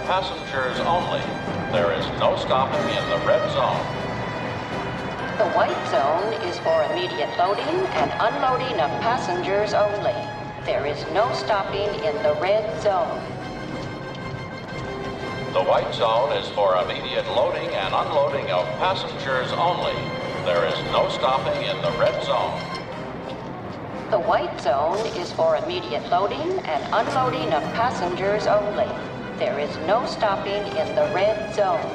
Passengers only. There is no stopping in the red zone. The white zone is for immediate loading and unloading of passengers only. There is no stopping in the red zone. The white zone is for immediate loading and unloading of passengers only. There is no stopping in the red zone. The white zone is for immediate loading and unloading of passengers only. There is no stopping in the red zone.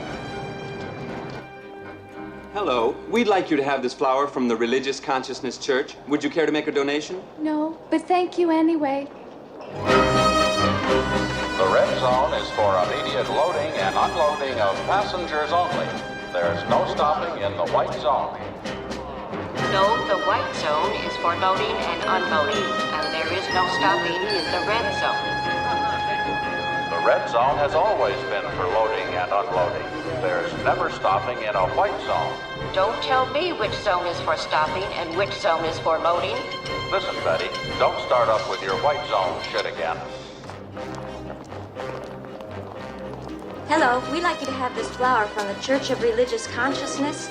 Hello. We'd like you to have this flower from the Religious Consciousness Church. Would you care to make a donation? No, but thank you anyway. The red zone is for immediate loading and unloading of passengers only. There is no stopping in the white zone. No, the white zone is for loading and unloading, and there is no stopping in the red zone. The red zone has always been for loading and unloading. There's never stopping in a white zone. Don't tell me which zone is for stopping and which zone is for loading. Listen, Betty, don't start up with your white zone shit again. Hello, we'd like you to have this flower from the Church of Religious Consciousness.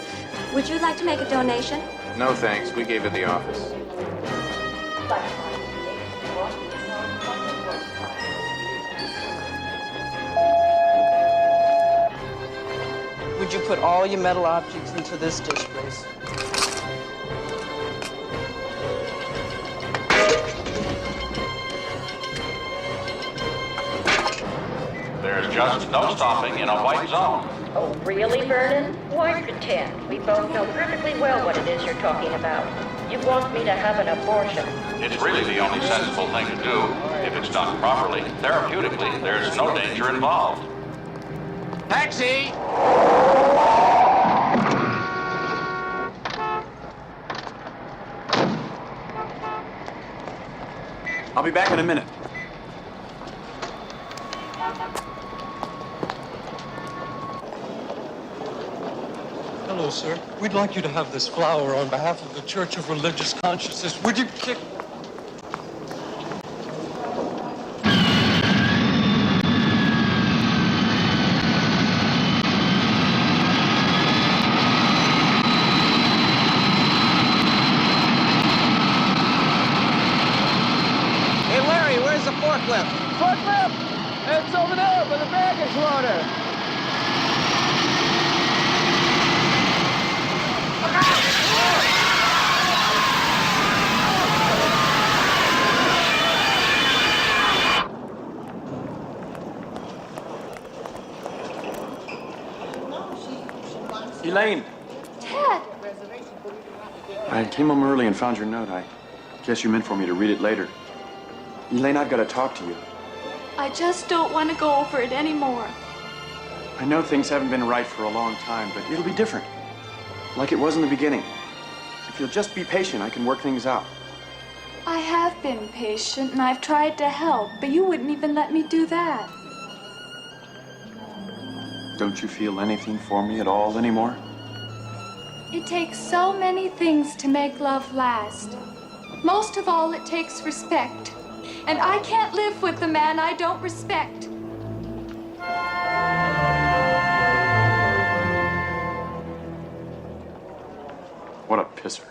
Would you like to make a donation? No, thanks. We gave it the office. Would you put all your metal objects into this dish, please? There's just no stopping in a white zone. Oh, really, Vernon? Why pretend? We both know perfectly well what it is you're talking about. You want me to have an abortion. It's really the only sensible thing to do. If it's done properly, therapeutically, there's no danger involved. Taxi! I'll be back in a minute. Hello, sir. We'd like you to have this flower on behalf of the Church of Religious Consciousness. Would you kick... Hey, Larry, where's the forklift? Forklift! It's over there by the baggage loader. Ted! I came home early and found your note. I guess you meant for me to read it later. Elaine, I've got to talk to you. I just don't want to go over it anymore. I know things haven't been right for a long time, but it'll be different. Like it was in the beginning. If you'll just be patient, I can work things out. I have been patient and I've tried to help, but you wouldn't even let me do that. Don't you feel anything for me at all anymore? It takes so many things to make love last. Most of all, it takes respect. And I can't live with the man I don't respect. What a pisser.